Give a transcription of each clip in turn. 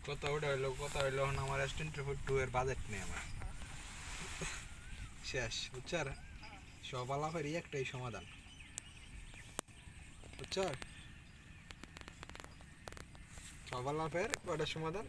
কথা হইলো এখন আমার S24 এর বাজেট নেই আমার শেষ বুঝছার সব আলাপেরই একটাই সমাধান বুঝছার সব আলাপের কয়টা সমাধান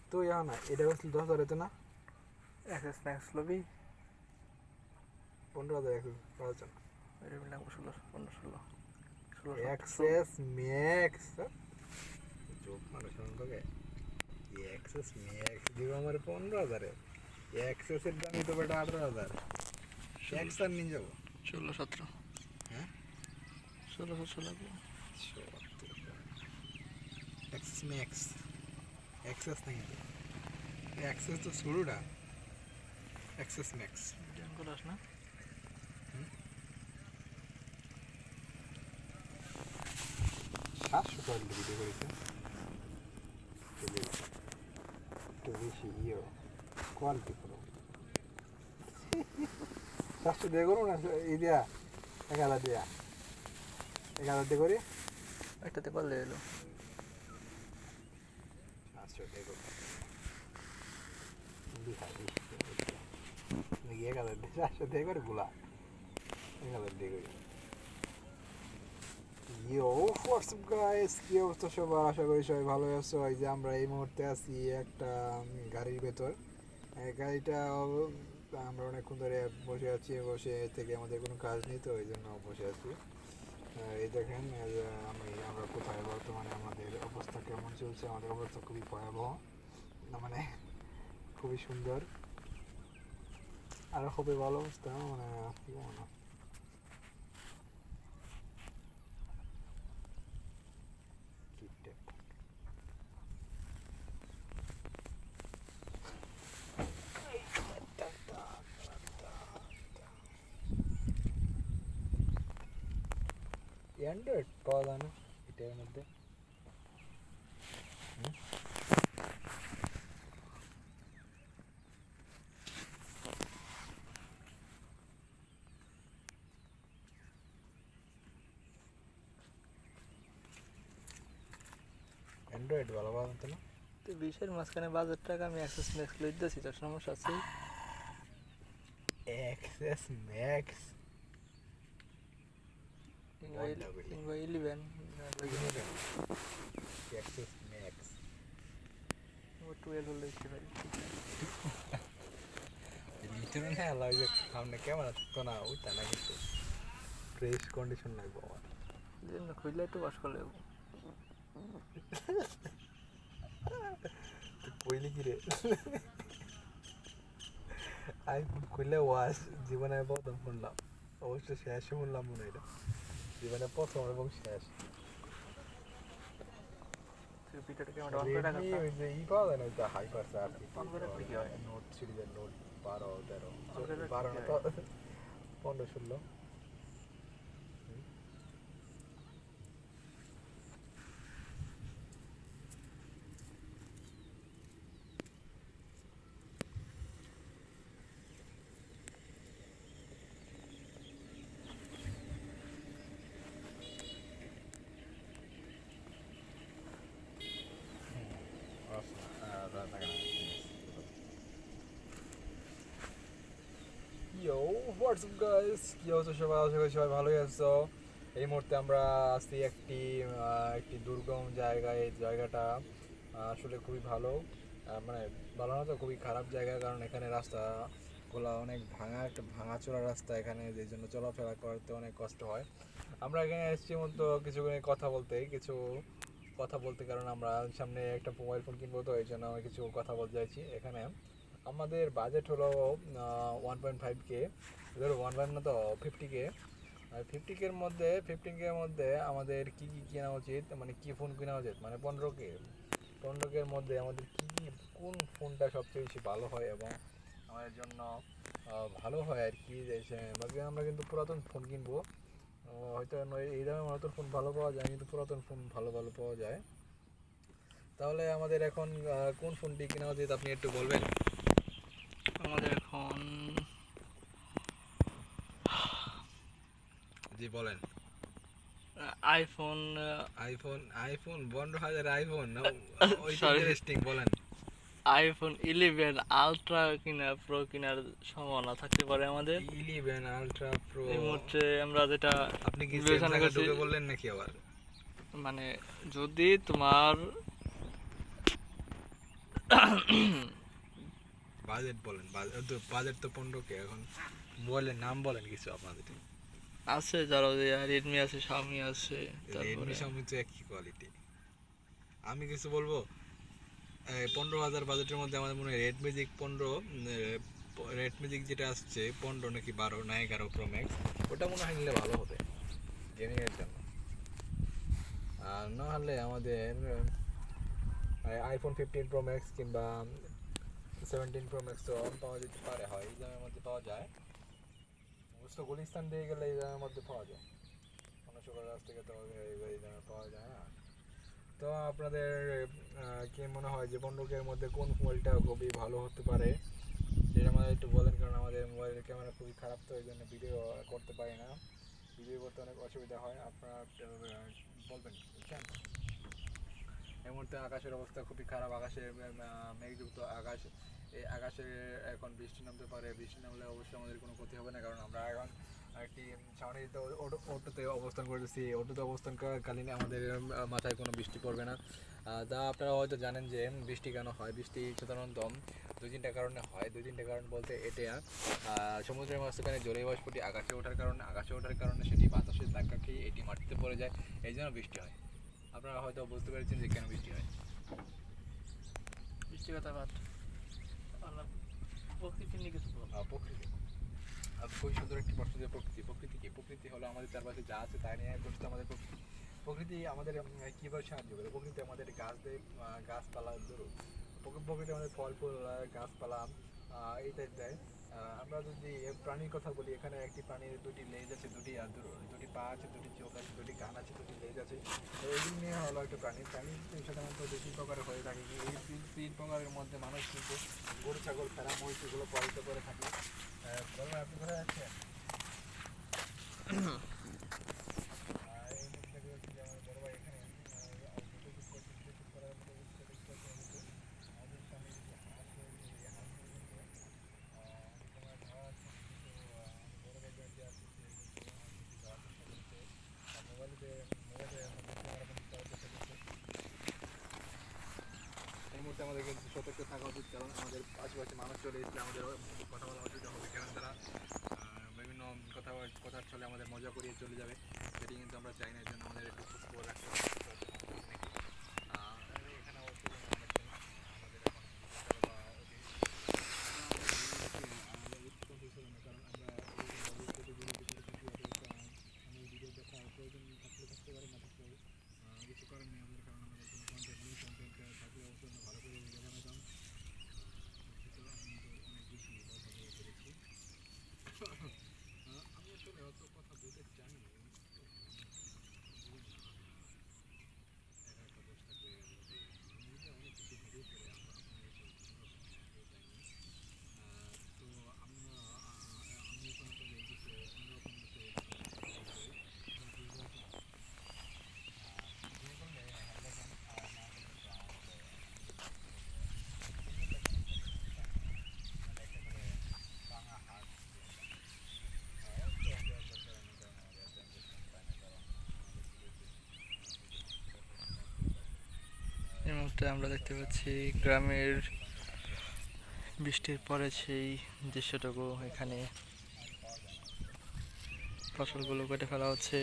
তো না এটা বলছিল 10,000 হতো না এক্সএস ম্যাক্স লবি 15,000 এখন পাওয়া যায় এটা লাগবে 16 এক্সেস ম্যাক্স যোগ মানুষ তোকে এক্সেস ম্যাক্স দিব আমার 15,000 এক্সেসের দামই তো বেটা 18,000 এক্স আর নিয়ে যাবো 16-17 হ্যাঁ 16-17 লাগবে এক্সেস ম্যাক্স এক্সেস নাই এক্সেস তো শুরুটা এক্সেস ম্যাক্স জ্যাম করাস না 700 টাকা ভিডিও করেছে তো বেশি কোয়ালিটি করো 700 দিয়ে করো না এই দিয়া 1,000 দিয়া 1,000 দিয়ে করি একটাতে করলে এলো 700 দিয়ে করো নাকি 1,000 দিয়ে 700 দিয়ে করে গুলা 1,000 দিয়ে করি ইয়ো হোয়াটসঅ্যাপ গাইস কি অবস্থা সবার আশা করি সবাই ভালো আছো এই যে আমরা এই মুহূর্তে আছি একটা গাড়ির ভেতর গাড়িটা আমরা অনেকক্ষণ ধরে বসে আছি বসে থেকে আমাদের কোনো কাজ নেই তো এই জন্য বসে আছি এই দেখেন আমরা কোথায় বর্তমানে আমাদের অবস্থা কেমন চলছে আমাদের অবস্থা খুবই ভয়াবহ মানে খুবই সুন্দর আর খুবই ভালো অবস্থা মানে কি মনে অ্যান্ড্রয়েড পাওয়া যায় না এটার মধ্যে অ্যান্ড্রয়েড ভালো পাওয়া যেত না তো 20-এর মাঝখানে 12,000 টাকা আমি অ্যাক্সেস ম্যাক্স লই দিয়েছি তোর সমস্যা আছে অ্যাক্সেস ম্যাক্স কিংবা 11 অ্যাক্সেস ম্যাক্স 12 হলে কি ভাই লিটার না লাগে সামনে ক্যামেরা তো না ওইটা না কিন্তু ফ্রেশ কন্ডিশন লাগবে আমার যেন খুইলে একটু বাস করলে কইলি কি রে আইফোন খুললে ওয়াশ জীবনে প্রথম শুনলাম অবশ্য শেষ শুনলাম মনে এটা জীবনে প্রথম এবং শেষ পিটার ক্যামেরা অন করে রাখা ই পাওয়া যায় না ওইটা হাইপার চার অন করে কি হয় নোট সিরিজের নোট 12-13 12 না তো 15-16 ইয়ো হোয়াটসঅ্যাপ গাইস কি অবস্থা সবাই আশা করি সবাই ভালোই আছো এই মুহূর্তে আমরা আছি একটি দুর্গম জায়গায় এই জায়গাটা আসলে খুবই ভালো মানে ভালো না তো খুবই খারাপ জায়গা কারণ এখানে রাস্তাগুলো অনেক একটা ভাঙাচোরা রাস্তা এখানে এই জন্য চলাফেরা করতে অনেক কষ্ট হয় আমরা এখানে এসেছি মতো কিছু কথা বলতে কারণ আমরা সামনে একটা মোবাইল ফোন কিনবো তো এই জন্য আমি কিছু কথা বলতে চাইছি এখানে আমাদের বাজেট হলো 1.5K ধরো 1.5 না তো 50K আর 15K এর মধ্যে আমাদের কি কেনা উচিত মানে কি ফোন কেনা উচিত মানে 15K এর মধ্যে আমাদের কোন ফোনটা সবচেয়ে বেশি ভালো হয় এবং আমাদের জন্য ভালো হয় আর কি আমরা কিন্তু পুরাতন ফোন কিনবো হয়তো এই দামে নতুন ফোন ভালো পাওয়া যায় কিন্তু পুরাতন ফোন ভালো পাওয়া যায় তাহলে আমাদের এখন কোন ফোনটি কেনা উচিত আপনি একটু বলবেন আমাদের এখন জি বলেন আইফোন আইফোন 15,000 আইফোন ওইটা সরি, ইন্টারেস্টিং বলেন। আইফোন 11 আলট্রা কিনা প্রো কেনার সম্ভাবনা থাকতে পারে আমাদের 11 আলট্রা প্রো। এই মুহূর্তে। আমরা যেটা আপনি কি সেম বিবেচনা জায়গায় করছি, ঢুকে বললেন নাকি আবার? মানে যদি তোমার বাজেট বলেন, বাজেট তো 15K। এখন মোবাইলের নাম বলেন কিছু আপনাদের। আছে, ধরো যে রেডমি আছে, শাওমি আছে, রেডমি তারপরে সামনে তো একই কোয়ালিটি। আমি কিছু বলবো, 15,000 বাজেটের মধ্যে আমাদের মনে হয় রেড ম্যাজিক 15, রেড ম্যাজিক যেটা আসছে 15 নাকি 12 না 11 প্রো ম্যাক্স, ওটা মনে হয় নিলে ভালো হবে গেমিংয়ের জন্য। আর না হলে আমাদের আইফোন 15 প্রো ম্যাক্স কিংবা 17 প্রো ম্যাক্স তো পাওয়া যেতে পারে, হয় এই দামের মধ্যে পাওয়া যায়। অবশ্য গুলিস্তান দিয়ে গেলে এই দামের মধ্যে পাওয়া যায়, অন্য সকল কাছ থেকে তো এই দামে পাওয়া যায় না। তো আপনাদের কি মনে হয় যে 15K-র মধ্যে কোন মোবাইলটা খুবই ভালো হতে পারে, যেটা আমাদের একটু বলেন। কারণ আমাদের মোবাইলের ক্যামেরা খুবই খারাপ, তো এই জন্য ভিডিও করতে পারি না, ভিডিও করতে অনেক অসুবিধা হয়। আপনারা বলবেন, বুঝছেন। এই মুহূর্তে আকাশের অবস্থা খুবই খারাপ, আকাশে মেঘযুক্ত আকাশ। এই আকাশে এখন বৃষ্টি নামতে পারে, বৃষ্টি নামলে অবশ্যই আমাদের কোনো ক্ষতি হবে না, কারণ আমরা এখন একটি সামরিত অটোতে অবস্থান করতেছি। অটোতে অবস্থান কালীন আমাদের মাথায় কোনো বৃষ্টি পড়বে না। তা আপনারা হয়তো জানেন যে বৃষ্টি কেন হয়। বৃষ্টি সাধারণত 2-3টা কারণে হয়। 2-3টা কারণ বলতে এটা সমুদ্রের মাঝখানে জলীয় বাষ্পটি আকাশে ওঠার কারণে সেটি বাতাসের ধাক্কা খেয়ে এটি মাটিতে পড়ে যায়, এই জন্য বৃষ্টি হয়। আপনারা হয়তো বুঝতে পেরেছেন যে কেন বৃষ্টি হয়। বৃষ্টি কথা বাদ, প্রকৃতি নিয়ে কিছু বলো। প্রকৃতি খুবই সুন্দর একটি প্রশ্ন, যে প্রকৃতি কি? প্রকৃতি হলো আমাদের চারপাশে যা আছে তাই নিয়ে গঠিত আমাদের প্রকৃতি। প্রকৃতি আমাদের কীভাবে সাহায্য করে? প্রকৃতি আমাদের গাছপালা ধরুন, প্রকৃতি আমাদের ফল ফুল গাছপালা ইত্যাদি দেয়। আমরা যদি প্রাণীর কথা বলি, এখানে একটি প্রাণীর 2টি লেজ আছে, 2টি পা আছে, 2টি চোখ আছে, 2টি কান আছে, 2টি লেজ আছে। তো এইগুলি নিয়ে হলো একটা প্রাণী সাধারণত 2 প্রকারের হয়ে থাকে। এই 3 প্রকারের মধ্যে মানুষ কিন্তু গরু, ছাগল, ভেড়া, মহিষ এগুলো পালিত করে থাকে। বলুন আপনি কোথায় যাচ্ছেন? এই দেখতে পাচ্ছি যে আমার বড় ভাই এখানে ফটোশুট করছে। ফটোশুট করার মতো অবস্থা দেখতে পাচ্ছি কিন্তু আমাদের সামনে কিছু হাঁস রয়েছে। এই হাঁসগুলো কিন্তু অনেক সময় ধরা আছে, কিন্তু আমার বড় ভাই যে আছে সে কিন্তু হাঁসগুলো ধরার চেষ্টা করছে, মোবাইলে মধ্যে ক্যামেরা বন্দি করার চেষ্টা করছে। এই মুহূর্তে আমাদের কিন্তু সতর্ক থাকা উচিত, কারণ আমাদের আশেপাশে মানুষ চলে এসলে আমাদের কথা বলা অসুবিধা হবে, কারণ তারা বিভিন্ন কথার ছলে আমাদের মজা করিয়ে চলে যাবে, সেটি কিন্তু আমরা চাই না। এর জন্য আমাদের একটু খোঁজ খবর রাখতে হবে এখানে অবশ্যই কোনো মানুষ নেই। আমাদের এখন কারণ আমরা ভিডিও দেখার প্রয়োজন থাকতে পারে, না থাকতে পারে, কিছু করার নেই আমাদের, কারণ আমাদের কোনো কন্টেন্ট নেই। কন্টেন্ট থাকলে অবশ্যই আমরা ভালো করে ভিডিও বানাতাম। আমি তো অনেক বেশি কথা বলে ফেলেছি। আমি আসলে অত কথা বলতে চাইনি, একা বসে থাকলে অনেক কিছু ভিডিও করে তো আমি এখন আপনাদের কিছু অন্যরকম এই মুহূর্তে আমরা দেখতে পাচ্ছি গ্রামের বৃষ্টির পরে সেই দৃশ্যটুকু। এখানে ফসলগুলো কেটে ফেলা হচ্ছে।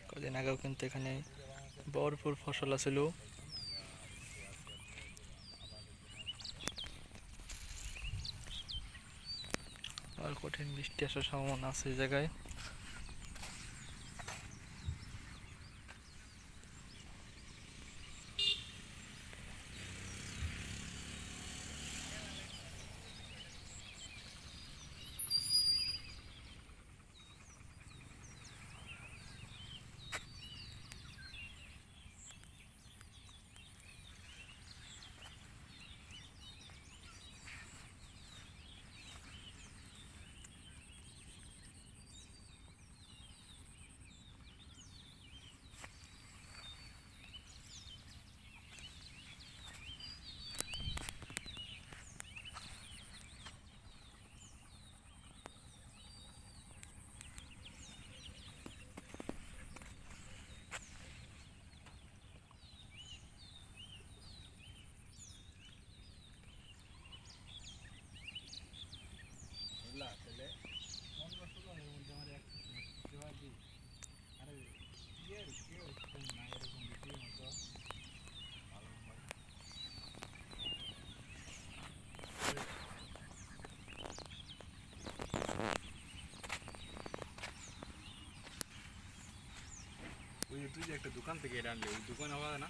কদিন আগেও কিন্তু এখানে ভরপুর ফসল আছিল। আর কঠিন বৃষ্টি আসার সম্ভাবনা আছে এই জায়গায়। যে একটা দোকান থেকে এটা আনলে ওই দোকান হবে না